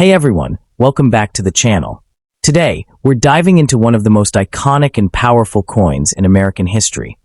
Hey everyone, welcome back to the channel. Today, we're diving into one of the most iconic and powerful coins in American history,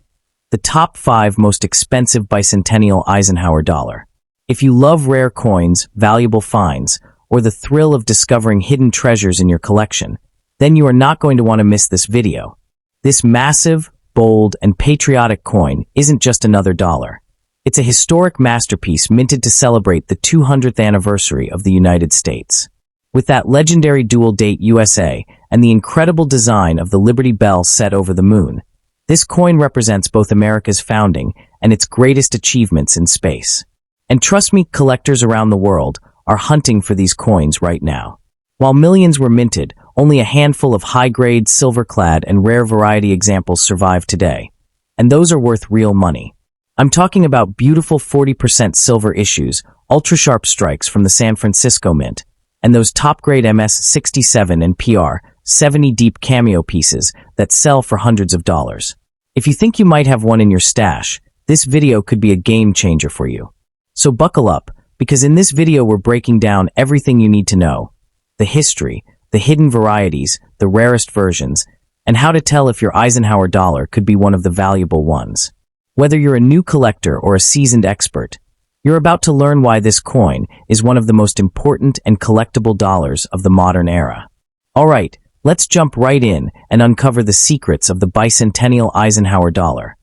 the top 5 most expensive bicentennial Eisenhower dollar. If you love rare coins, valuable finds, or the thrill of discovering hidden treasures in your collection, then you are not going to want to miss this video. This massive, bold, and patriotic coin isn't just another dollar. It's a historic masterpiece minted to celebrate the 200th anniversary of the United States. With that legendary dual date USA and the incredible design of the Liberty Bell set over the moon, this coin represents both America's founding and its greatest achievements in space. And trust me, collectors around the world are hunting for these coins right now. While millions were minted, only a handful of high-grade, silver-clad, and rare variety examples survive today. And those are worth real money. I'm talking about beautiful 40% silver issues, ultra-sharp strikes from the San Francisco Mint, and those top-grade MS-67 and PR-70 deep cameo pieces that sell for hundreds of dollars. If you think you might have one in your stash, this video could be a game-changer for you. So buckle up, because in this video we're breaking down everything you need to know: the history, the hidden varieties, the rarest versions, and how to tell if your Eisenhower dollar could be one of the valuable ones. Whether you're a new collector or a seasoned expert, you're about to learn why this coin is one of the most important and collectible dollars of the modern era. Alright, let's jump right in and uncover the secrets of the bicentennial Eisenhower dollar,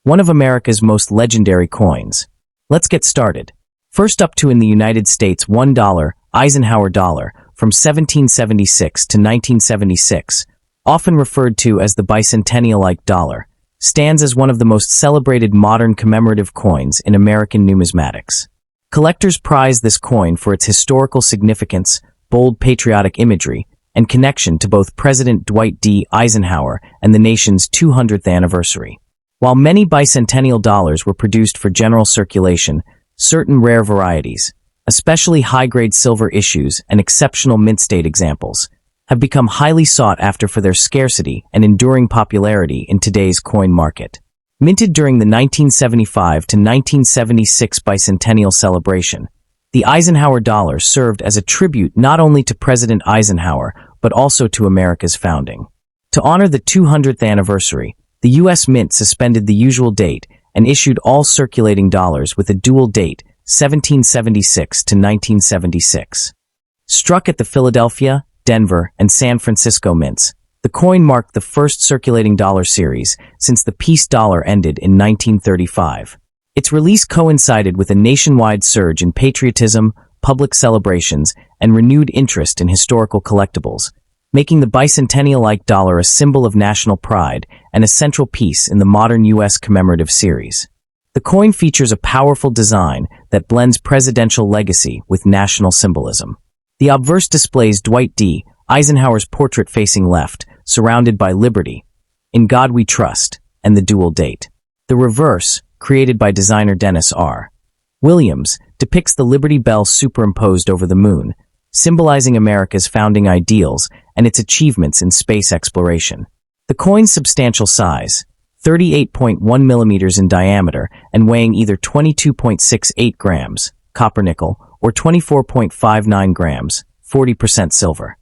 one of America's most legendary coins. Let's get started. First up in the United States, $1 Eisenhower dollar from 1776 to 1976, often referred to as the bicentennial-like dollar, stands as one of the most celebrated modern commemorative coins in American numismatics. Collectors prize this coin for its historical significance, bold patriotic imagery, and connection to both President Dwight D. Eisenhower and the nation's 200th anniversary. While many bicentennial dollars were produced for general circulation, certain rare varieties, especially high-grade silver issues and exceptional mint state examples, have become highly sought after for their scarcity and enduring popularity in today's coin market. Minted during the 1975 to 1976 bicentennial celebration, the Eisenhower dollar served as a tribute not only to President Eisenhower, but also to America's founding. To honor the 200th anniversary, the U.S. Mint suspended the usual date and issued all circulating dollars with a dual date, 1776 to 1976. Struck at the Philadelphia, Denver, and San Francisco mints, the coin marked the first circulating dollar series since the peace dollar ended in 1935. Its release coincided with a nationwide surge in patriotism, public celebrations, and renewed interest in historical collectibles, making the bicentennial-like dollar a symbol of national pride and a central piece in the modern U.S. commemorative series. The coin features a powerful design that blends presidential legacy with national symbolism. The obverse displays Dwight D. Eisenhower's portrait facing left, surrounded by Liberty, In God We Trust, and the dual date. The reverse, created by designer Dennis R. Williams, depicts the Liberty Bell superimposed over the moon, symbolizing America's founding ideals and its achievements in space exploration. The coin's substantial size, 38.1 millimeters in diameter and weighing either 22.68 grams, copper nickel, or 24.59 grams, 40% silver,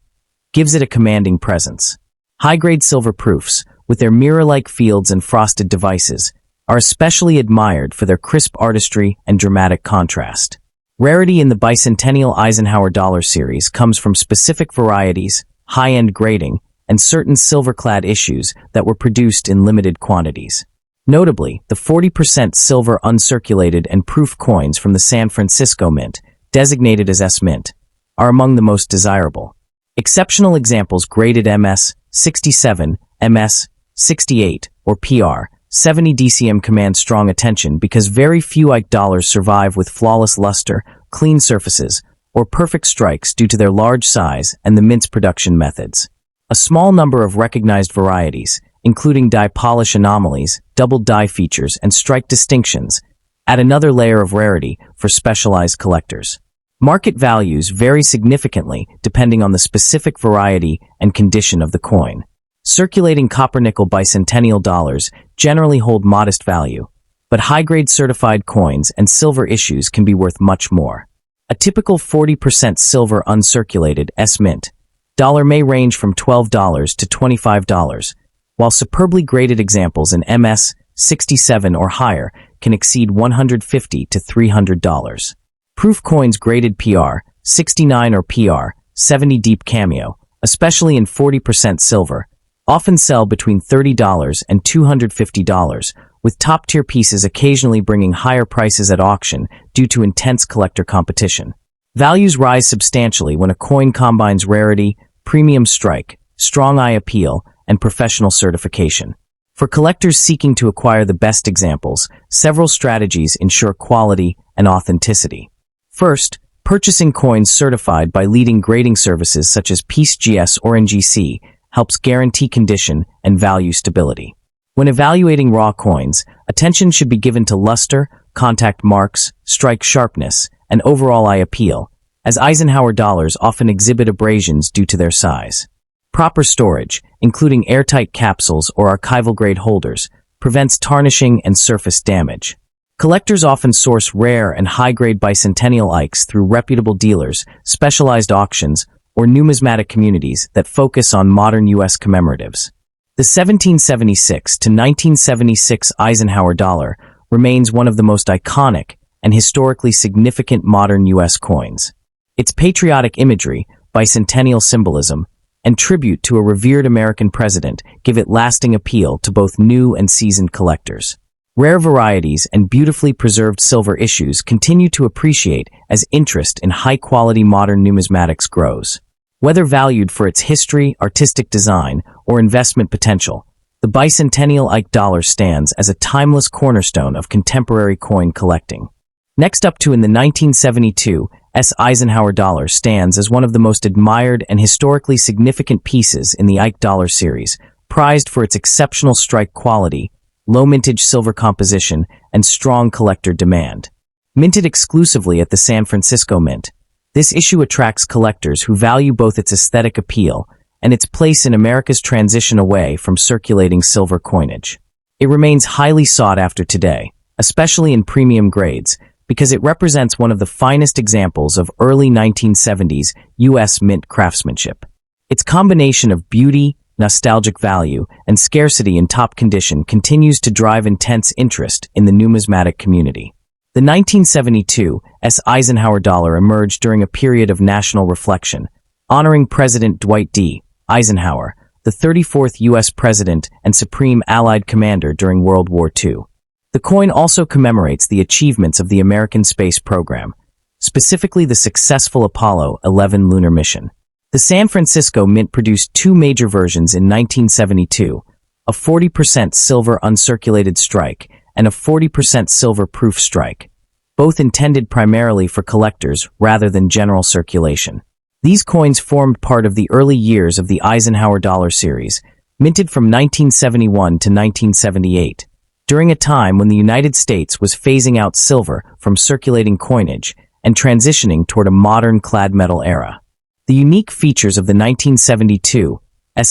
gives it a commanding presence. High-grade silver proofs, with their mirror-like fields and frosted devices, are especially admired for their crisp artistry and dramatic contrast. Rarity in the bicentennial Eisenhower dollar series comes from specific varieties, high-end grading, and certain silver-clad issues that were produced in limited quantities. Notably, the 40% silver uncirculated and proof coins from the San Francisco Mint, designated as S-Mint, are among the most desirable. Exceptional examples graded MS-67, MS-68, or PR-70 DCM command strong attention because very few Ike dollars survive with flawless luster, clean surfaces, or perfect strikes due to their large size and the mint's production methods. A small number of recognized varieties, including die polish anomalies, double die features, and strike distinctions, add another layer of rarity for specialized collectors. Market values vary significantly depending on the specific variety and condition of the coin. Circulating copper-nickel bicentennial dollars generally hold modest value, but high-grade certified coins and silver issues can be worth much more. A typical 40% silver uncirculated S mint dollar may range from $12 to $25, while superbly graded examples in MS 67 or higher can exceed $150 to $300. Proof coins graded PR 69 or PR 70 deep cameo, especially in 40% silver, often sell between $30 and $250, with top-tier pieces occasionally bringing higher prices at auction due to intense collector competition. Values rise substantially when a coin combines rarity, premium strike, strong eye appeal, and professional certification. For collectors seeking to acquire the best examples, several strategies ensure quality and authenticity. First, purchasing coins certified by leading grading services such as PeaceGS or NGC helps guarantee condition and value stability. When evaluating raw coins, attention should be given to luster, contact marks, strike sharpness, and overall eye appeal, as Eisenhower dollars often exhibit abrasions due to their size. Proper storage, including airtight capsules or archival-grade holders, prevents tarnishing and surface damage. Collectors often source rare and high-grade bicentennial IKEs through reputable dealers, specialized auctions, or numismatic communities that focus on modern U.S. commemoratives. The 1776 to 1976 Eisenhower dollar remains one of the most iconic and historically significant modern U.S. coins. Its patriotic imagery, bicentennial symbolism, and tribute to a revered American president give it lasting appeal to both new and seasoned collectors. Rare varieties and beautifully preserved silver issues continue to appreciate as interest in high-quality modern numismatics grows. Whether valued for its history, artistic design, or investment potential, the bicentennial IKE dollar stands as a timeless cornerstone of contemporary coin collecting. Next up to in the 1972 Eisenhower dollar stands as one of the most admired and historically significant pieces in the IKE dollar series, prized for its exceptional strike quality, low mintage silver composition, and strong collector demand. Minted exclusively at the San Francisco Mint, this issue attracts collectors who value both its aesthetic appeal and its place in America's transition away from circulating silver coinage. It remains highly sought after today, especially in premium grades, because it represents one of the finest examples of early 1970s U.S. mint craftsmanship. Its combination of beauty, nostalgic value, and scarcity in top condition continues to drive intense interest in the numismatic community. The 1972 Eisenhower dollar emerged during a period of national reflection, honoring President Dwight D. Eisenhower, the 34th U.S. President and Supreme Allied Commander during World War II. The coin also commemorates the achievements of the American space program, specifically the successful Apollo 11 lunar mission. The San Francisco Mint produced two major versions in 1972, a 40% silver uncirculated strike and a 40% silver proof strike, both intended primarily for collectors rather than general circulation. These coins formed part of the early years of the Eisenhower dollar series, minted from 1971 to 1978, during a time when the United States was phasing out silver from circulating coinage and transitioning toward a modern clad metal era. The unique features of the 1972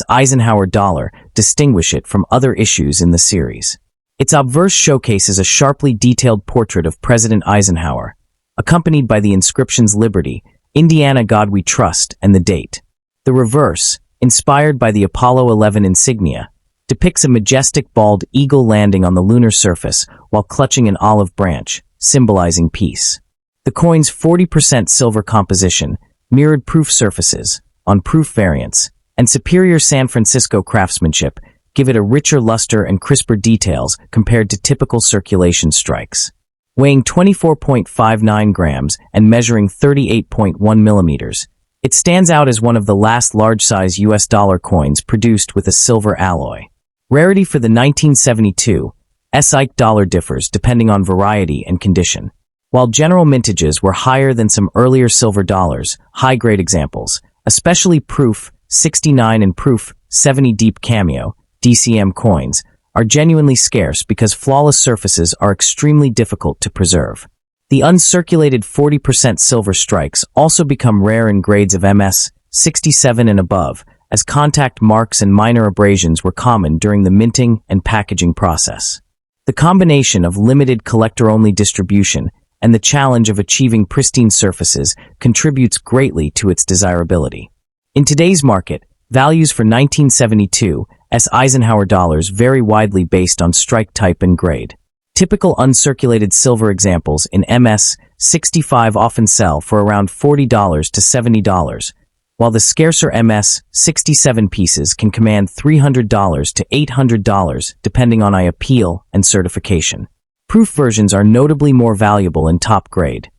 Eisenhower dollar distinguish it from other issues in the series. Its obverse showcases a sharply detailed portrait of President Eisenhower, accompanied by the inscriptions Liberty, Indiana God We Trust, and the date. The reverse, inspired by the Apollo 11 insignia, depicts a majestic bald eagle landing on the lunar surface while clutching an olive branch, symbolizing peace. The coin's 40% silver composition, mirrored proof surfaces, on proof variants, and superior San Francisco craftsmanship give it a richer luster and crisper details compared to typical circulation strikes. Weighing 24.59 grams and measuring 38.1 millimeters, it stands out as one of the last large-size U.S. dollar coins produced with a silver alloy. Rarity for the 1972 IKE dollar differs depending on variety and condition. While general mintages were higher than some earlier silver dollars, high-grade examples, especially proof 69 and proof 70 deep cameo, DCM coins, are genuinely scarce because flawless surfaces are extremely difficult to preserve. The uncirculated 40% silver strikes also become rare in grades of MS 67 and above, as contact marks and minor abrasions were common during the minting and packaging process. The combination of limited collector-only distribution and the challenge of achieving pristine surfaces contributes greatly to its desirability. In today's market, values for 1972 Eisenhower dollars vary widely based on strike type and grade. Typical uncirculated silver examples in MS 65 often sell for around $40 to $70, while the scarcer MS 67 pieces can command $300 to $800 depending on appeal and certification. Proof versions are notably more valuable in top grade.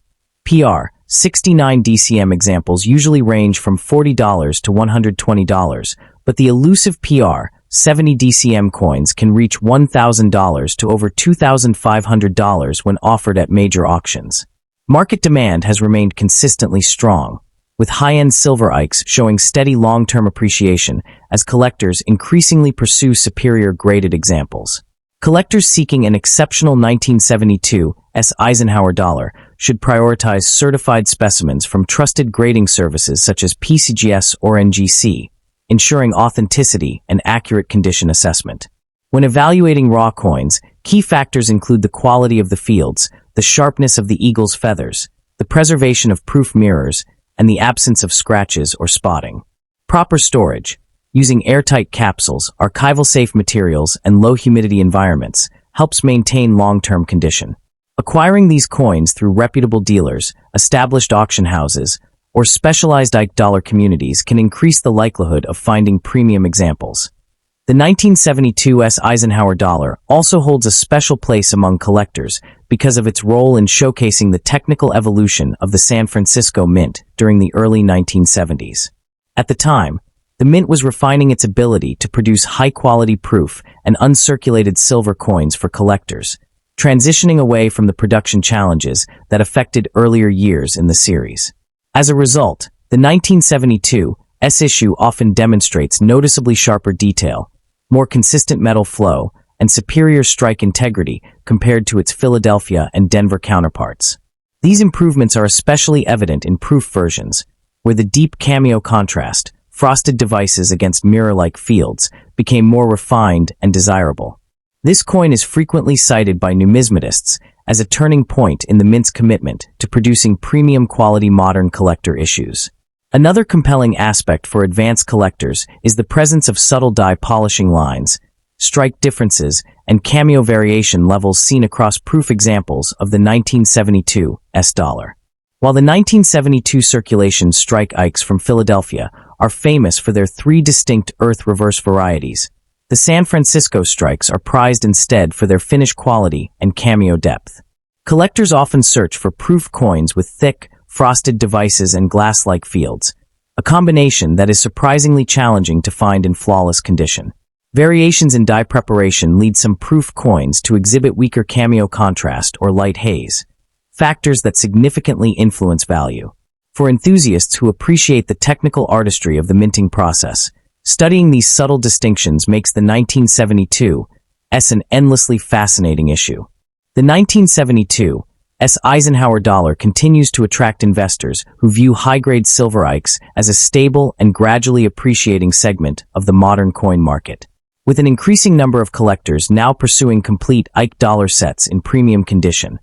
PR 69 DCM examples usually range from $40 to $120, but the elusive PR 70 DCM coins can reach $1,000 to over $2,500 when offered at major auctions. Market demand has remained consistently strong, with high-end silver ikes showing steady long-term appreciation as collectors increasingly pursue superior graded examples. Collectors seeking an exceptional 1972 Eisenhower dollar should prioritize certified specimens from trusted grading services such as PCGS or NGC, ensuring authenticity and accurate condition assessment. When evaluating raw coins, key factors include the quality of the fields, the sharpness of the eagle's feathers, the preservation of proof mirrors, and the absence of scratches or spotting. Proper storage, using airtight capsules, archival-safe materials, and low-humidity environments, helps maintain long-term condition. Acquiring these coins through reputable dealers, established auction houses, or specialized Ike dollar communities can increase the likelihood of finding premium examples. The 1972 Eisenhower dollar also holds a special place among collectors because of its role in showcasing the technical evolution of the San Francisco Mint during the early 1970s. At the time, the Mint was refining its ability to produce high-quality proof and uncirculated silver coins for collectors, transitioning away from the production challenges that affected earlier years in the series. As a result, the 1972 issue often demonstrates noticeably sharper detail, more consistent metal flow, and superior strike integrity compared to its Philadelphia and Denver counterparts. These improvements are especially evident in proof versions, where the deep cameo contrast, frosted devices against mirror-like fields, became more refined and desirable. This coin is frequently cited by numismatists as a turning point in the Mint's commitment to producing premium-quality modern collector issues. Another compelling aspect for advanced collectors is the presence of subtle die polishing lines, strike differences, and cameo variation levels seen across proof examples of the 1972 dollar. While the 1972 circulation strike ikes from Philadelphia are famous for their three distinct earth reverse varieties, the San Francisco strikes are prized instead for their finish quality and cameo depth. Collectors often search for proof coins with thick, frosted devices and glass-like fields, a combination that is surprisingly challenging to find in flawless condition. Variations in die preparation lead some proof coins to exhibit weaker cameo contrast or light haze, factors that significantly influence value. For enthusiasts who appreciate the technical artistry of the minting process, studying these subtle distinctions makes the 1972 an endlessly fascinating issue. The 1972 Eisenhower dollar continues to attract investors who view high-grade silver ikes as a stable and gradually appreciating segment of the modern coin market. With an increasing number of collectors now pursuing complete Ike dollar sets in premium condition,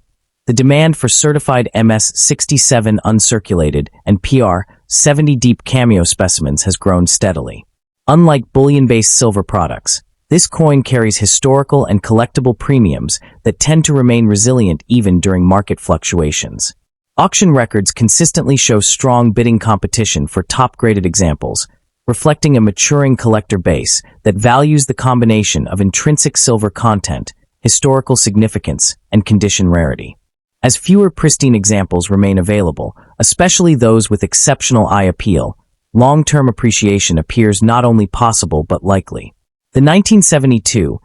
the demand for certified MS-67 uncirculated and PR-70 deep cameo specimens has grown steadily. Unlike bullion-based silver products, this coin carries historical and collectible premiums that tend to remain resilient even during market fluctuations. Auction records consistently show strong bidding competition for top-graded examples, reflecting a maturing collector base that values the combination of intrinsic silver content, historical significance, and condition rarity. As fewer pristine examples remain available, especially those with exceptional eye appeal, long-term appreciation appears not only possible but likely. The 1972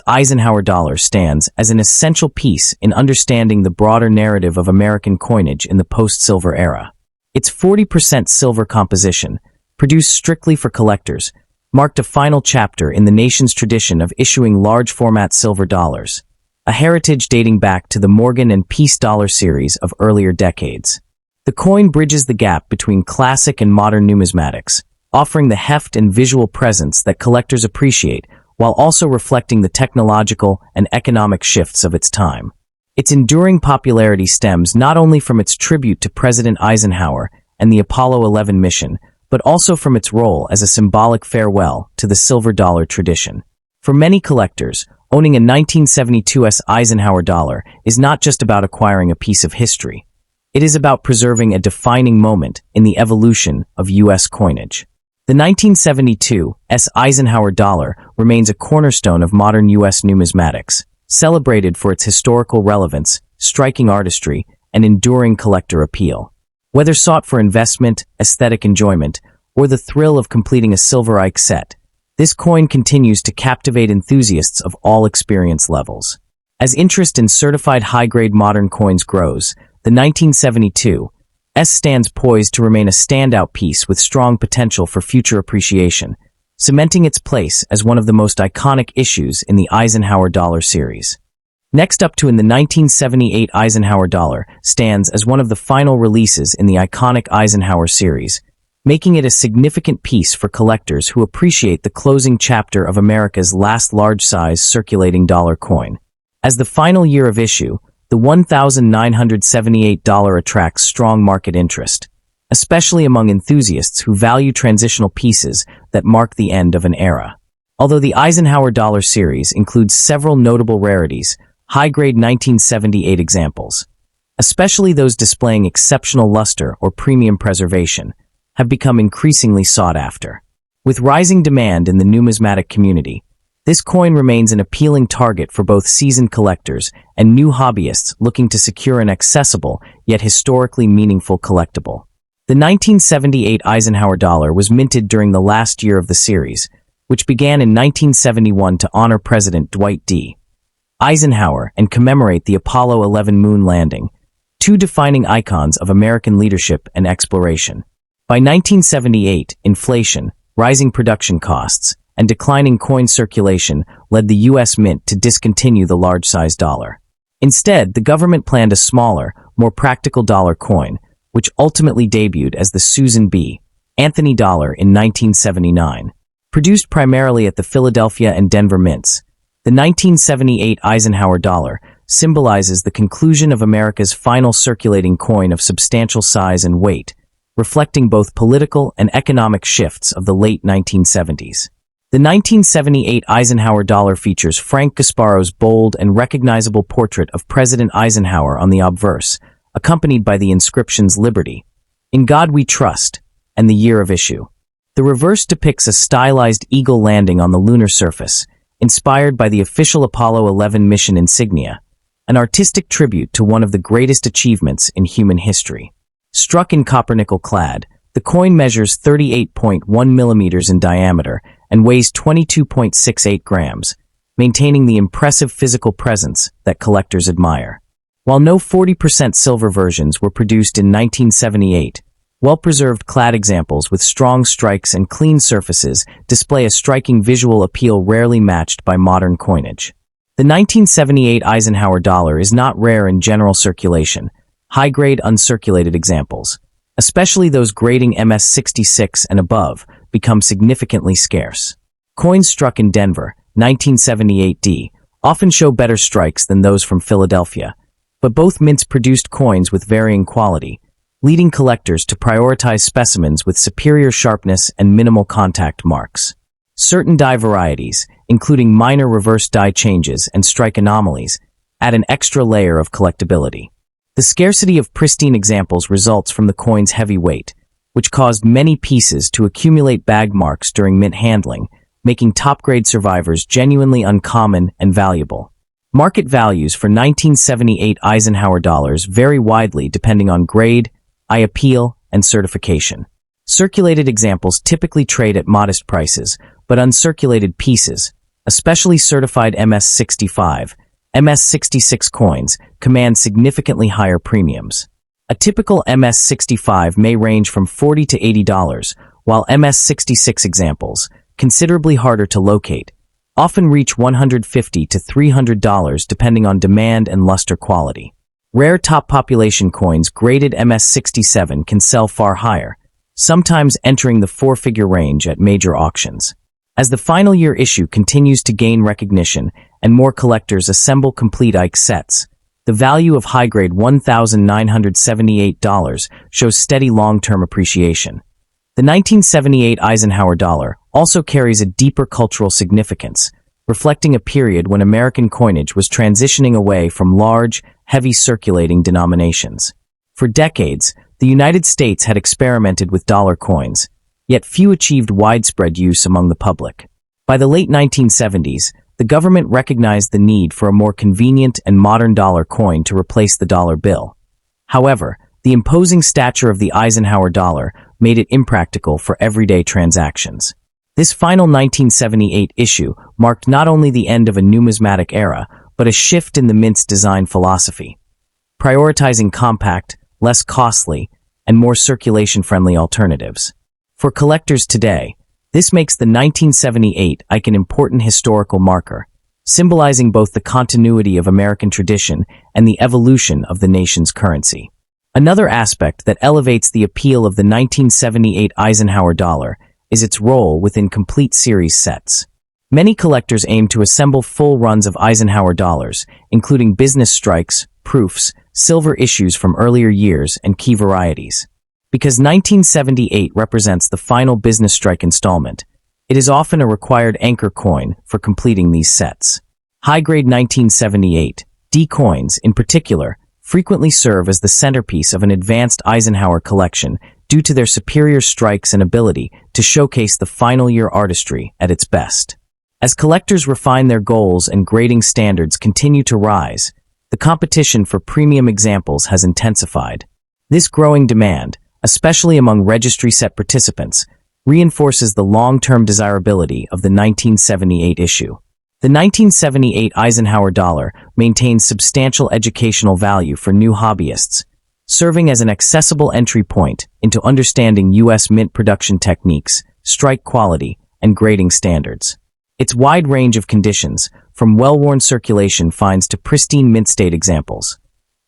Eisenhower dollar stands as an essential piece in understanding the broader narrative of American coinage in the post-silver era. Its 40% silver composition, produced strictly for collectors, marked a final chapter in the nation's tradition of issuing large-format silver dollars, a heritage dating back to the Morgan and Peace dollar series of earlier decades. The coin bridges the gap between classic and modern numismatics, offering the heft and visual presence that collectors appreciate while also reflecting the technological and economic shifts of its time. Its enduring popularity stems not only from its tribute to President Eisenhower and the Apollo 11 mission, but also from its role as a symbolic farewell to the silver dollar tradition. For many collectors, owning a 1972 Eisenhower dollar is not just about acquiring a piece of history. It is about preserving a defining moment in the evolution of U.S. coinage. The 1972 Eisenhower dollar remains a cornerstone of modern U.S. numismatics, celebrated for its historical relevance, striking artistry, and enduring collector appeal. Whether sought for investment, aesthetic enjoyment, or the thrill of completing a silver Ike set, this coin continues to captivate enthusiasts of all experience levels. As interest in certified high-grade modern coins grows, the 1972 stands poised to remain a standout piece with strong potential for future appreciation, cementing its place as one of the most iconic issues in the Eisenhower dollar series. Next up in the 1978 Eisenhower dollar stands as one of the final releases in the iconic Eisenhower series, making it a significant piece for collectors who appreciate the closing chapter of America's last large-size circulating dollar coin. As the final year of issue, the $1,978 attracts strong market interest, especially among enthusiasts who value transitional pieces that mark the end of an era. Although the Eisenhower dollar series includes several notable rarities, high-grade 1978 examples, especially those displaying exceptional luster or premium preservation, have become increasingly sought after. With rising demand in the numismatic community, this coin remains an appealing target for both seasoned collectors and new hobbyists looking to secure an accessible yet historically meaningful collectible. The 1978 Eisenhower dollar was minted during the last year of the series, which began in 1971 to honor President Dwight D. Eisenhower and commemorate the Apollo 11 moon landing, two defining icons of American leadership and exploration. By 1978, inflation, rising production costs, and declining coin circulation led the U.S. Mint to discontinue the large-size dollar. Instead, the government planned a smaller, more practical dollar coin, which ultimately debuted as the Susan B. Anthony dollar in 1979. Produced primarily at the Philadelphia and Denver mints, the 1978 Eisenhower dollar symbolizes the conclusion of America's final circulating coin of substantial size and weight, reflecting both political and economic shifts of the late 1970s. The 1978 Eisenhower dollar features Frank Gasparo's bold and recognizable portrait of President Eisenhower on the obverse, accompanied by the inscriptions Liberty, In God We Trust, and the year of issue. The reverse depicts a stylized eagle landing on the lunar surface, inspired by the official Apollo 11 mission insignia, an artistic tribute to one of the greatest achievements in human history. Struck in copper-nickel clad, the coin measures 38.1 millimeters in diameter and weighs 22.68 grams, maintaining the impressive physical presence that collectors admire. While no 40% silver versions were produced in 1978, well-preserved clad examples with strong strikes and clean surfaces display a striking visual appeal rarely matched by modern coinage. The 1978 Eisenhower dollar is not rare in general circulation. High-grade uncirculated examples, especially those grading MS-66 and above, become significantly scarce. Coins struck in Denver, 1978D, often show better strikes than those from Philadelphia, but both mints produced coins with varying quality, leading collectors to prioritize specimens with superior sharpness and minimal contact marks. Certain die varieties, including minor reverse die changes and strike anomalies, add an extra layer of collectability. The scarcity of pristine examples results from the coin's heavy weight, which caused many pieces to accumulate bag marks during mint handling, making top-grade survivors genuinely uncommon and valuable. Market values for 1978 Eisenhower dollars vary widely depending on grade, eye appeal, and certification. Circulated examples typically trade at modest prices, but uncirculated pieces, especially certified MS-65, MS-66 coins, command significantly higher premiums. A typical MS-65 may range from $40 to $80, while MS-66 examples, considerably harder to locate, often reach $150 to $300 depending on demand and luster quality. Rare top population coins graded MS-67 can sell far higher, sometimes entering the four-figure range at major auctions. As the final year issue continues to gain recognition and more collectors assemble complete Ike sets, The value of high-grade $1,978 shows steady long-term appreciation. The 1978 Eisenhower dollar also carries a deeper cultural significance, reflecting a period when American coinage was transitioning away from large, heavy circulating denominations. For decades, the United States had experimented with dollar coins, yet few achieved widespread use among the public. By the late 1970s, the government recognized the need for a more convenient and modern dollar coin to replace the dollar bill. However, the imposing stature of the Eisenhower dollar made it impractical for everyday transactions. This final 1978 issue marked not only the end of a numismatic era, but a shift in the mint's design philosophy, prioritizing compact, less costly, and more circulation-friendly alternatives. For collectors today, this makes the 1978 ike an important historical marker, symbolizing both the continuity of American tradition and the evolution of the nation's currency. Another aspect that elevates the appeal of the 1978 Eisenhower dollar is its role within complete series sets. Many collectors aim to assemble full runs of Eisenhower dollars, including business strikes, proofs, silver issues from earlier years, and key varieties. Because 1978 represents the final business strike installment, it is often a required anchor coin for completing these sets. High-grade 1978 D coins, in particular, frequently serve as the centerpiece of an advanced Eisenhower collection due to their superior strikes and ability to showcase the final year artistry at its best. As collectors refine their goals and grading standards continue to rise, the competition for premium examples has intensified. This growing demand, especially among registry set participants, reinforces the long-term desirability of the 1978 issue. The 1978 Eisenhower dollar maintains substantial educational value for new hobbyists, serving as an accessible entry point into understanding U.S. mint production techniques, strike quality, and grading standards. Its wide range of conditions, from well-worn circulation finds to pristine mint-state examples,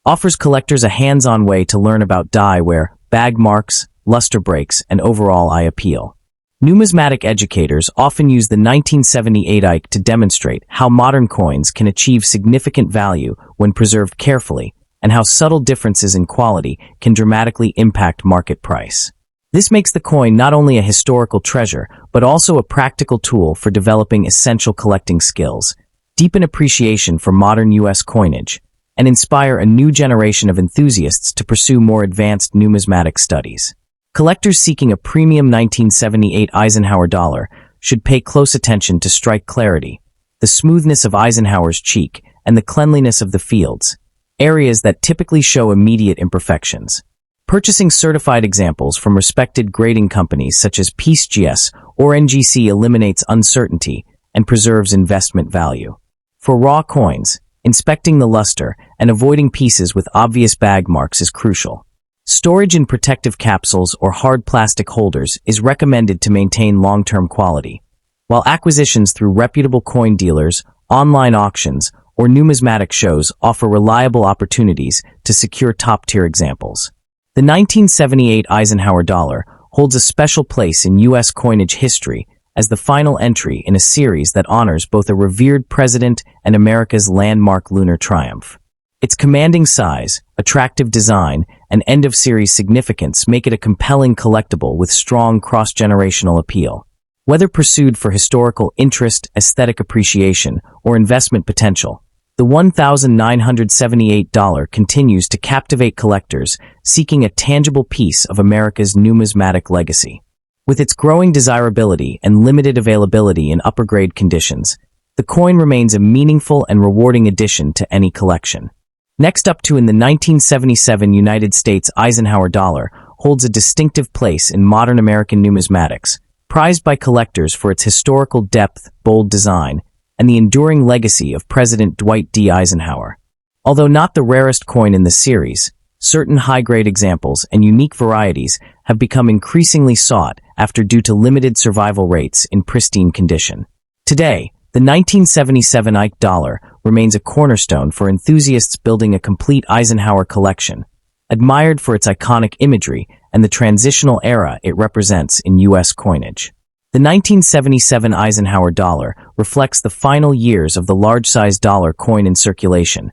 offers collectors a hands-on way to learn about die wear, bag marks, luster breaks, and overall eye appeal. Numismatic educators often use the 1978 ike to demonstrate how modern coins can achieve significant value when preserved carefully, and how subtle differences in quality can dramatically impact market price. This makes the coin not only a historical treasure, but also a practical tool for developing essential collecting skills, deepen appreciation for modern U.S. coinage, and inspire a new generation of enthusiasts to pursue more advanced numismatic studies. Collectors seeking a premium 1978 Eisenhower dollar should pay close attention to strike clarity, the smoothness of Eisenhower's cheek, and the cleanliness of the fields, areas that typically show immediate imperfections. Purchasing certified examples from respected grading companies such as PeaceGS or NGC eliminates uncertainty and preserves investment value. For raw coins, inspecting the luster and avoiding pieces with obvious bag marks is crucial. Storage in protective capsules or hard plastic holders is recommended to maintain long-term quality, while acquisitions through reputable coin dealers, online auctions, or numismatic shows offer reliable opportunities to secure top-tier examples. The 1978 Eisenhower dollar holds a special place in U.S. coinage history as the final entry in a series that honors both a revered president and America's landmark lunar triumph. Its commanding size, attractive design, and end-of-series significance make it a compelling collectible with strong cross-generational appeal. Whether pursued for historical interest, aesthetic appreciation, or investment potential, the $1,978 continues to captivate collectors seeking a tangible piece of America's numismatic legacy. With its growing desirability and limited availability in upper-grade conditions, the coin remains a meaningful and rewarding addition to any collection. Next up in the 1977 United States Eisenhower dollar holds a distinctive place in modern American numismatics, prized by collectors for its historical depth, bold design, and the enduring legacy of President Dwight D. Eisenhower. Although not the rarest coin in the series, certain high-grade examples and unique varieties have become increasingly sought after due to limited survival rates in pristine condition. Today, the 1977 Ike dollar remains a cornerstone for enthusiasts building a complete Eisenhower collection, admired for its iconic imagery and the transitional era it represents in U.S. coinage. The 1977 Eisenhower dollar reflects the final years of the large-sized dollar coin in circulation,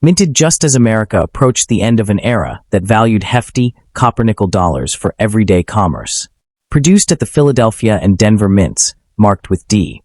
minted just as America approached the end of an era that valued hefty, copper-nickel dollars for everyday commerce. Produced at the Philadelphia and Denver mints, marked with D.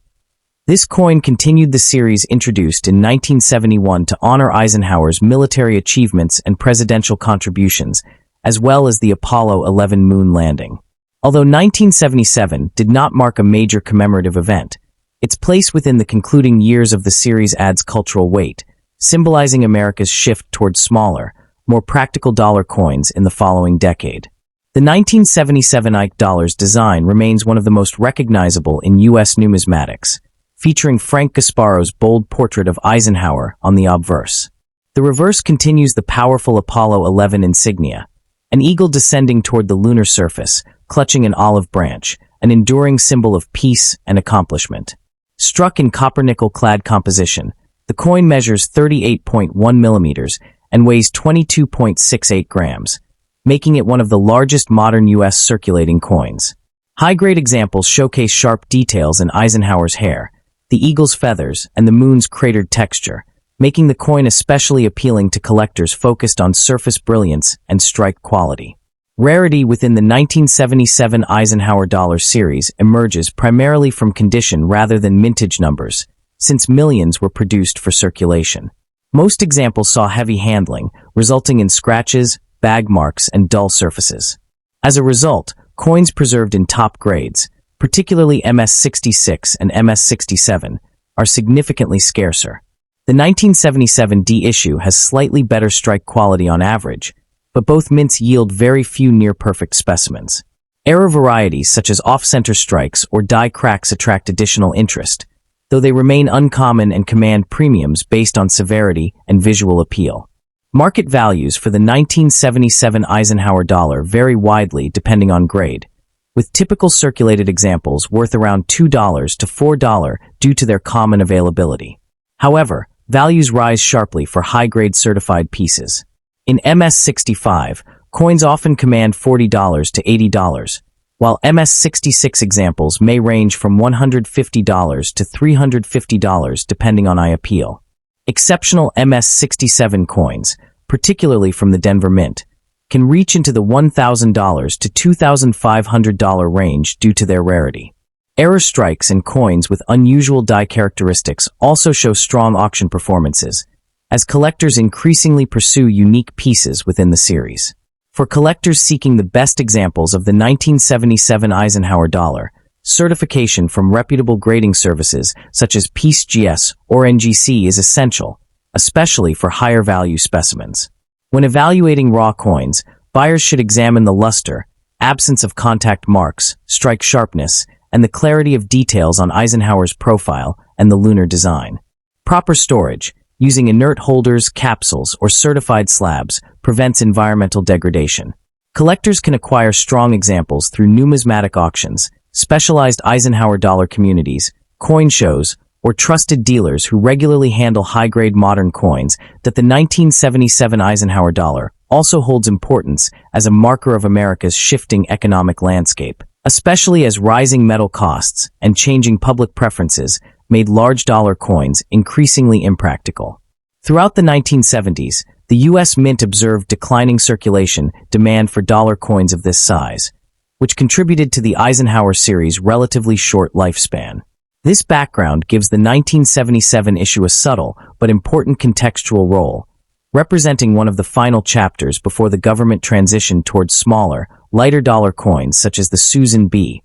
This coin continued the series introduced in 1971 to honor Eisenhower's military achievements and presidential contributions, as well as the Apollo 11 moon landing. Although 1977 did not mark a major commemorative event, its place within the concluding years of the series adds cultural weight, symbolizing America's shift towards smaller, more practical dollar coins in the following decade. The 1977 Ike dollar's design remains one of the most recognizable in U.S. numismatics, featuring Frank Gasparo's bold portrait of Eisenhower on the obverse. The reverse continues the powerful Apollo 11 insignia, an eagle descending toward the lunar surface, clutching an olive branch, an enduring symbol of peace and accomplishment. Struck in copper-nickel clad composition, the coin measures 38.1 millimeters and weighs 22.68 grams, making it one of the largest modern U.S. circulating coins. High-grade examples showcase sharp details in Eisenhower's hair, the eagle's feathers, and the moon's cratered texture, making the coin especially appealing to collectors focused on surface brilliance and strike quality. Rarity within the 1977 Eisenhower dollar series emerges primarily from condition rather than mintage numbers, since millions were produced for circulation. Most examples saw heavy handling, resulting in scratches, bag marks, and dull surfaces. As a result, coins preserved in top grades, particularly MS-66 and MS-67, are significantly scarcer. The 1977 D issue has slightly better strike quality on average, but both mints yield very few near-perfect specimens. Error varieties such as off-center strikes or die cracks attract additional interest, though they remain uncommon and command premiums based on severity and visual appeal. Market values for the 1977 Eisenhower dollar vary widely depending on grade, with typical circulated examples worth around $2 to $4 due to their common availability. However, values rise sharply for high-grade certified pieces. In MS-65, coins often command $40 to $80, while MS-66 examples may range from $150 to $350 depending on eye appeal. Exceptional MS-67 coins, particularly from the Denver Mint, can reach into the $1,000 to $2,500 range due to their rarity. Error strikes and coins with unusual die characteristics also show strong auction performances, as collectors increasingly pursue unique pieces within the series. For collectors seeking the best examples of the 1977 Eisenhower dollar, certification from reputable grading services such as PeaceGS or NGC is essential, especially for higher value specimens. When evaluating raw coins, buyers should examine the luster, absence of contact marks, strike sharpness, and the clarity of details on Eisenhower's profile and the lunar design. Proper storage, using inert holders, capsules, or certified slabs, prevents environmental degradation. Collectors can acquire strong examples through numismatic auctions, specialized Eisenhower dollar communities, coin shows, or trusted dealers who regularly handle high-grade modern coins. That the 1977 Eisenhower dollar also holds importance as a marker of America's shifting economic landscape, especially as rising metal costs and changing public preferences made large dollar coins increasingly impractical. Throughout the 1970s, the U.S. Mint observed declining circulation demand for dollar coins of this size, which contributed to the Eisenhower series' relatively short lifespan. This background gives the 1977 issue a subtle but important contextual role, representing one of the final chapters before the government transitioned towards smaller, lighter dollar coins such as the Susan B.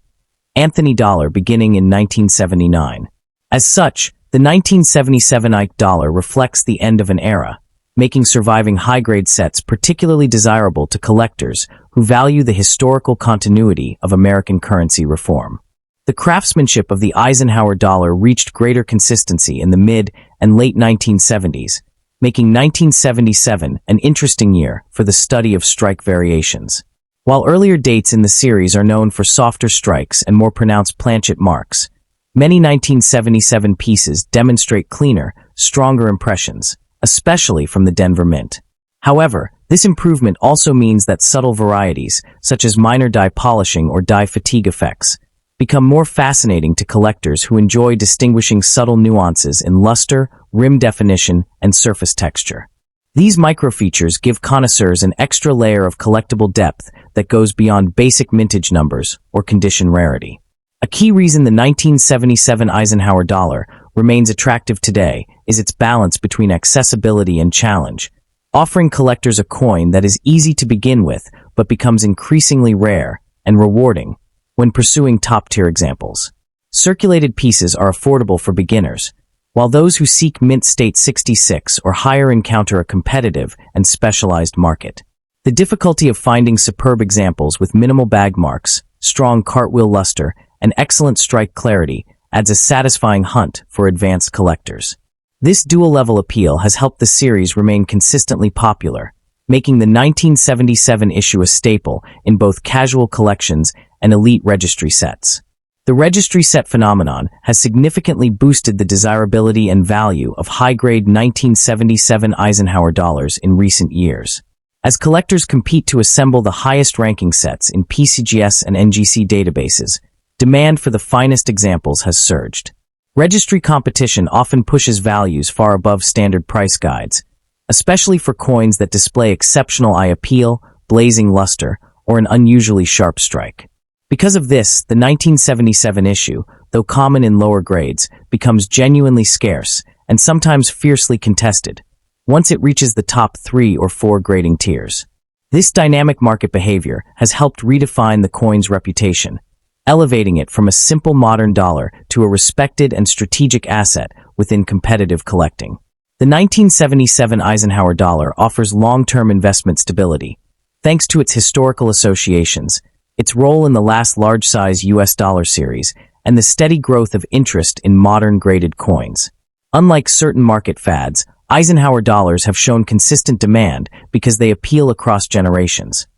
Anthony dollar beginning in 1979. As such, the 1977 Ike dollar reflects the end of an era, making surviving high-grade sets particularly desirable to collectors who value the historical continuity of American currency reform. The craftsmanship of the Eisenhower dollar reached greater consistency in the mid and late 1970s, making 1977 an interesting year for the study of strike variations. While earlier dates in the series are known for softer strikes and more pronounced planchet marks, many 1977 pieces demonstrate cleaner, stronger impressions, especially from the Denver Mint. However, this improvement also means that subtle varieties, such as minor die polishing or die fatigue effects, become more fascinating to collectors who enjoy distinguishing subtle nuances in luster, rim definition, and surface texture. These microfeatures give connoisseurs an extra layer of collectible depth that goes beyond basic mintage numbers or condition rarity. A key reason the 1977 Eisenhower dollar remains attractive today is its balance between accessibility and challenge, offering collectors a coin that is easy to begin with but becomes increasingly rare and rewarding when pursuing top-tier examples. Circulated pieces are affordable for beginners, while those who seek mint state 66 or higher encounter a competitive and specialized market. The difficulty of finding superb examples with minimal bag marks, strong cartwheel luster, and excellent strike clarity adds a satisfying hunt for advanced collectors. This dual-level appeal has helped the series remain consistently popular, making the 1977 issue a staple in both casual collections and elite registry sets. The registry set phenomenon has significantly boosted the desirability and value of high-grade 1977 Eisenhower dollars in recent years. As collectors compete to assemble the highest-ranking sets in PCGS and NGC databases, demand for the finest examples has surged. Registry competition often pushes values far above standard price guides, especially for coins that display exceptional eye appeal, blazing luster, or an unusually sharp strike. Because of this, the 1977 issue, though common in lower grades, becomes genuinely scarce and sometimes fiercely contested once it reaches the top 3 or 4 grading tiers. This dynamic market behavior has helped redefine the coin's reputation, elevating it from a simple modern dollar to a respected and strategic asset within competitive collecting. The 1977 Eisenhower dollar offers long-term investment stability, thanks to its historical associations, its role in the last large-size US dollar series, and the steady growth of interest in modern graded coins. Unlike certain market fads, Eisenhower dollars have shown consistent demand because they appeal across generations.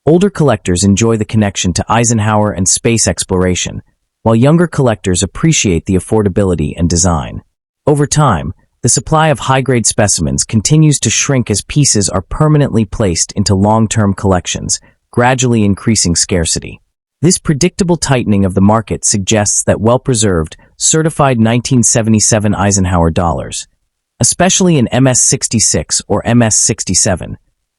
Older collectors enjoy the connection to Eisenhower and space exploration, while younger collectors appreciate the affordability and design. Over time, the supply of high-grade specimens continues to shrink as pieces are permanently placed into long-term collections, gradually increasing scarcity. This predictable tightening of the market suggests that well-preserved, certified 1977 Eisenhower dollars, especially in MS-66 or MS-67,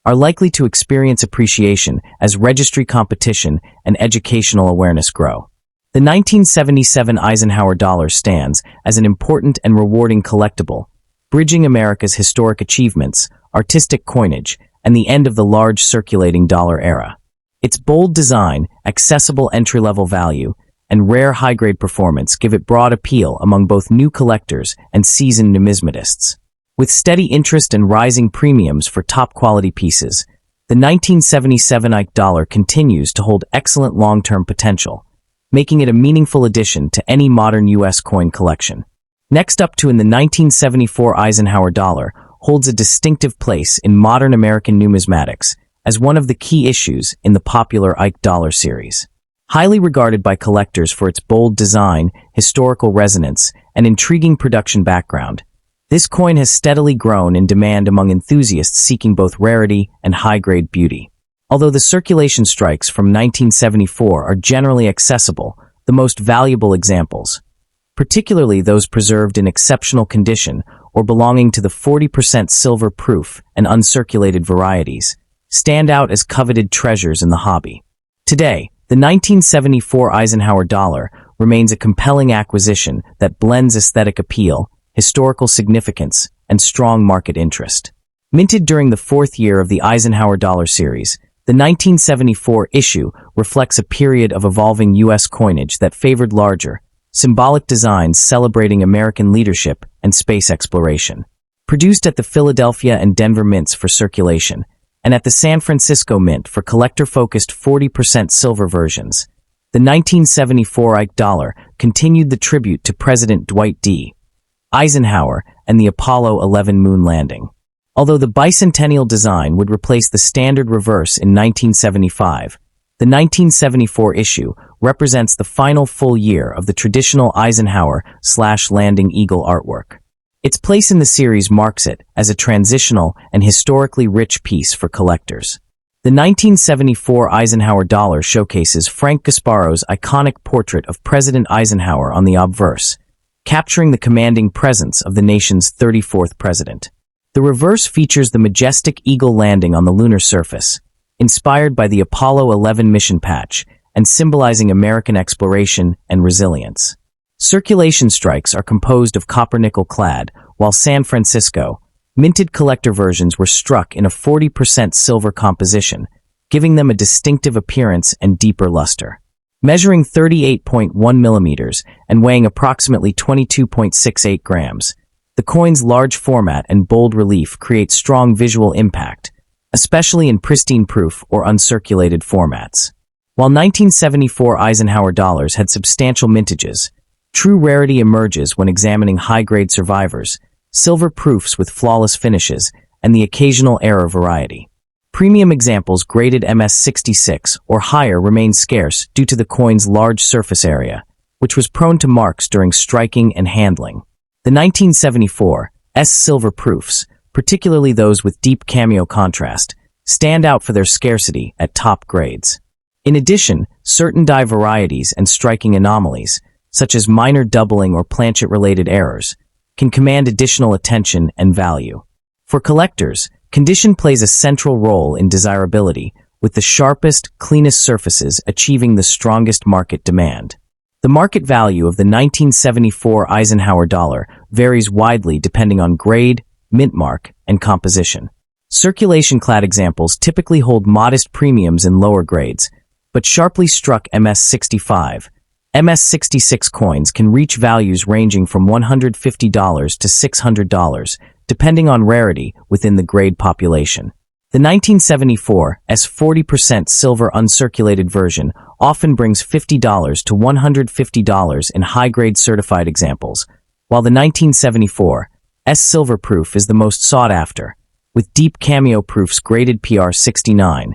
are likely to experience appreciation as registry competition and educational awareness grow. The 1977 Eisenhower dollar stands as an important and rewarding collectible, bridging America's historic achievements, artistic coinage, and the end of the large circulating dollar era. Its bold design, accessible entry-level value, and rare high-grade performance give it broad appeal among both new collectors and seasoned numismatists. With steady interest and rising premiums for top-quality pieces, the 1977 Ike dollar continues to hold excellent long-term potential, making it a meaningful addition to any modern U.S. coin collection. Next up to in the 1974 Eisenhower dollar holds a distinctive place in modern American numismatics as one of the key issues in the popular Ike dollar series. Highly regarded by collectors for its bold design, historical resonance, and intriguing production background, this coin has steadily grown in demand among enthusiasts seeking both rarity and high-grade beauty. Although the circulation strikes from 1974 are generally accessible, the most valuable examples, particularly those preserved in exceptional condition or belonging to the 40% silver proof and uncirculated varieties, stand out as coveted treasures in the hobby. Today, the 1974 Eisenhower dollar remains a compelling acquisition that blends aesthetic appeal, historical significance, and strong market interest. Minted during the 4th year of the Eisenhower dollar series, the 1974 issue reflects a period of evolving U.S. coinage that favored larger, symbolic designs celebrating American leadership and space exploration. Produced at the Philadelphia and Denver mints for circulation, and at the San Francisco Mint for collector-focused 40% silver versions, the 1974 Ike dollar continued the tribute to President Dwight D. Eisenhower and the Apollo 11 moon landing. Although the bicentennial design would replace the standard reverse in 1975, the 1974 issue represents the final full year of the traditional Eisenhower/landing eagle artwork. Its place in the series marks it as a transitional and historically rich piece for collectors. The 1974 Eisenhower dollar showcases Frank Gasparo's iconic portrait of President Eisenhower on the obverse, capturing the commanding presence of the nation's 34th president. The reverse features the majestic eagle landing on the lunar surface, inspired by the Apollo 11 mission patch and symbolizing American exploration and resilience. Circulation strikes are composed of copper-nickel clad, while San Francisco, minted collector versions were struck in a 40% silver composition, giving them a distinctive appearance and deeper luster. Measuring 38.1 millimeters and weighing approximately 22.68 grams, the coin's large format and bold relief create strong visual impact, especially in pristine proof or uncirculated formats. While 1974 Eisenhower dollars had substantial mintages, true rarity emerges when examining high-grade survivors, silver proofs with flawless finishes, and the occasional error variety. Premium examples graded MS66 or higher remain scarce due to the coin's large surface area, which was prone to marks during striking and handling. The 1974 S silver proofs, particularly those with deep cameo contrast, stand out for their scarcity at top grades. In addition, certain die varieties and striking anomalies, such as minor doubling or planchet-related errors, can command additional attention and value. For collectors, condition plays a central role in desirability, with the sharpest, cleanest surfaces achieving the strongest market demand. The market value of the 1974 Eisenhower dollar varies widely depending on grade, mint mark, and composition. Circulation-clad examples typically hold modest premiums in lower grades, but sharply struck MS65, MS66 coins can reach values ranging from $150 to $600, depending on rarity within the grade population. The 1974 S 40% silver uncirculated version often brings $50 to $150 in high-grade certified examples, while the 1974 S silver proof is the most sought after, with deep cameo proofs graded PR 69,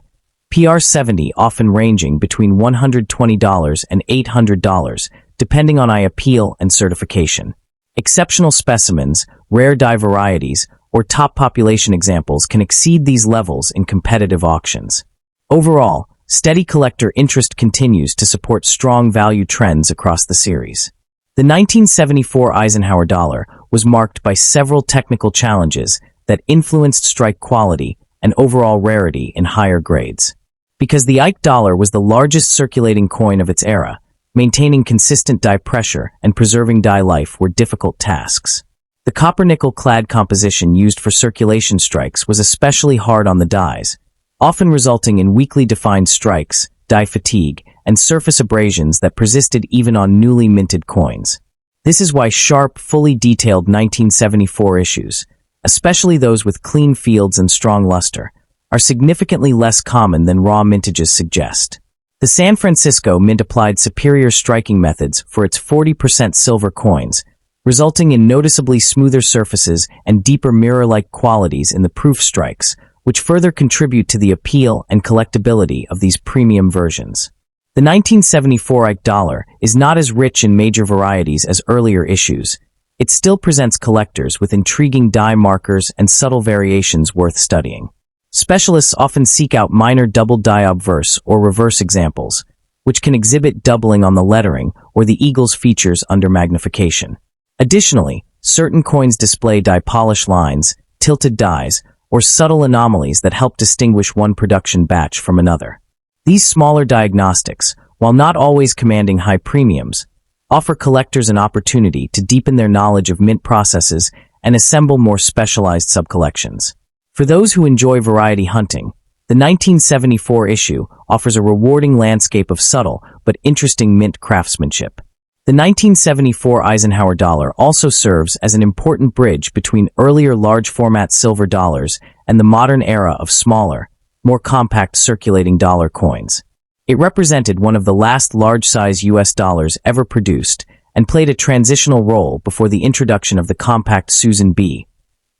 PR 70 often ranging between $120 and $800, depending on eye appeal and certification. Exceptional specimens, rare die varieties, or top population examples can exceed these levels in competitive auctions. Overall, steady collector interest continues to support strong value trends across the series. The 1974 Eisenhower dollar was marked by several technical challenges that influenced strike quality and overall rarity in higher grades. Because the Ike dollar was the largest circulating coin of its era, maintaining consistent die pressure and preserving die life were difficult tasks. The copper-nickel clad composition used for circulation strikes was especially hard on the dies, often resulting in weakly defined strikes, die fatigue, and surface abrasions that persisted even on newly minted coins. This is why sharp, fully detailed 1974 issues, especially those with clean fields and strong luster, are significantly less common than raw mintages suggest. The San Francisco Mint applied superior striking methods for its 40% silver coins, resulting in noticeably smoother surfaces and deeper mirror-like qualities in the proof strikes, which further contribute to the appeal and collectability of these premium versions. The 1974 Ike dollar is not as rich in major varieties as earlier issues. It still presents collectors with intriguing die markers and subtle variations worth studying. Specialists often seek out minor double die obverse or reverse examples, which can exhibit doubling on the lettering or the eagle's features under magnification. Additionally, certain coins display die polish lines, tilted dies, or subtle anomalies that help distinguish one production batch from another. These smaller diagnostics, while not always commanding high premiums, offer collectors an opportunity to deepen their knowledge of mint processes and assemble more specialized subcollections. For those who enjoy variety hunting, the 1974 issue offers a rewarding landscape of subtle but interesting mint craftsmanship. The 1974 Eisenhower dollar also serves as an important bridge between earlier large-format silver dollars and the modern era of smaller, more compact circulating dollar coins. It represented one of the last large-size U.S. dollars ever produced and played a transitional role before the introduction of the compact Susan B.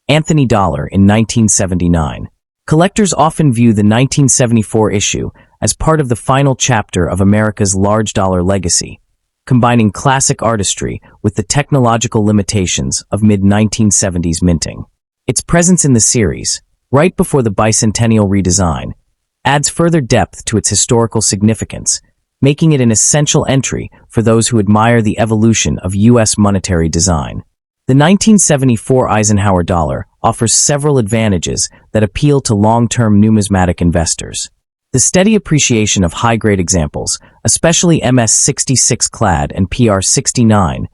Anthony dollar in 1979. Collectors often view the 1974 issue as part of the final chapter of America's large dollar legacy, combining classic artistry with the technological limitations of mid-1970s minting. Its presence in the series, right before the bicentennial redesign, adds further depth to its historical significance, making it an essential entry for those who admire the evolution of U.S. monetary design. The 1974 Eisenhower dollar offers several advantages that appeal to long-term numismatic investors. The steady appreciation of high-grade examples, especially MS66 clad and PR69,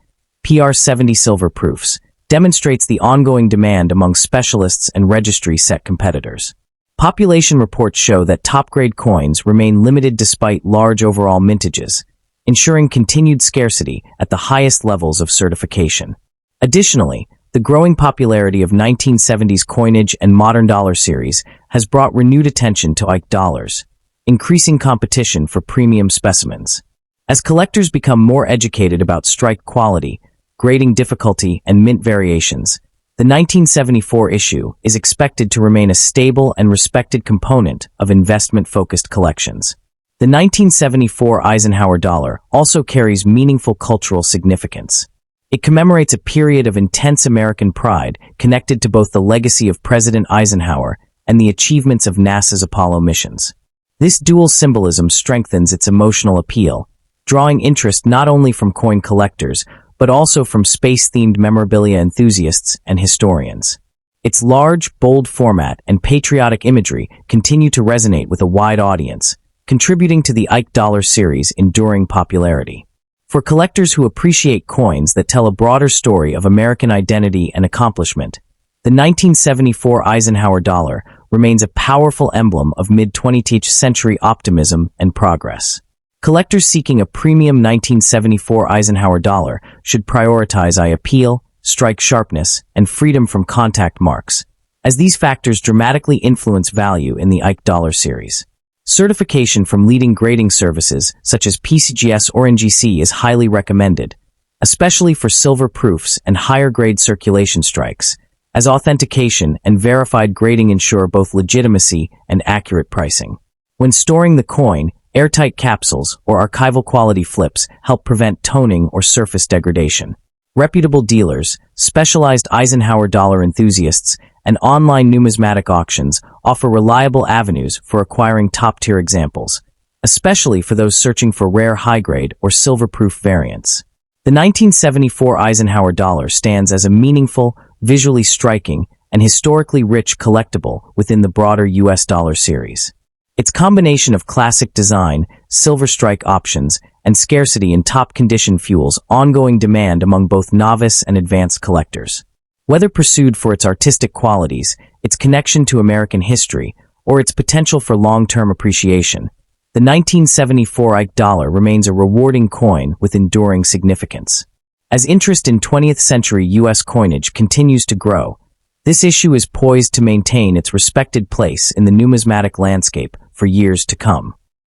PR70 silver proofs, demonstrates the ongoing demand among specialists and registry-set competitors. Population reports show that top-grade coins remain limited despite large overall mintages, ensuring continued scarcity at the highest levels of certification. Additionally, the growing popularity of 1970s coinage and modern dollar series has brought renewed attention to Ike dollars, increasing competition for premium specimens. As collectors become more educated about strike quality, grading difficulty, and mint variations, the 1974 issue is expected to remain a stable and respected component of investment-focused collections. The 1974 Eisenhower dollar also carries meaningful cultural significance. It commemorates a period of intense American pride connected to both the legacy of President Eisenhower and the achievements of NASA's Apollo missions. This dual symbolism strengthens its emotional appeal, drawing interest not only from coin collectors, but also from space-themed memorabilia enthusiasts and historians. Its large, bold format and patriotic imagery continue to resonate with a wide audience, contributing to the Ike dollar series' enduring popularity. For collectors who appreciate coins that tell a broader story of American identity and accomplishment, the 1974 Eisenhower dollar remains a powerful emblem of mid-20th century optimism and progress. Collectors seeking a premium 1974 Eisenhower dollar should prioritize eye appeal, strike sharpness, and freedom from contact marks, as these factors dramatically influence value in the Ike dollar series. Certification from leading grading services such as PCGS or NGC is highly recommended, especially for silver proofs and higher-grade circulation strikes, as authentication and verified grading ensure both legitimacy and accurate pricing. When storing the coin, airtight capsules or archival quality flips help prevent toning or surface degradation. Reputable dealers, specialized Eisenhower dollar enthusiasts, and online numismatic auctions offer reliable avenues for acquiring top-tier examples, especially for those searching for rare high-grade or silver-proof variants. The 1974 Eisenhower dollar stands as a meaningful, visually striking, and historically rich collectible within the broader U.S. dollar series. Its combination of classic design, silver strike options, and scarcity in top condition fuels ongoing demand among both novice and advanced collectors. Whether pursued for its artistic qualities, its connection to American history, or its potential for long-term appreciation, the 1974 Ike dollar remains a rewarding coin with enduring significance. As interest in 20th century U.S. coinage continues to grow, this issue is poised to maintain its respected place in the numismatic landscape for years to come.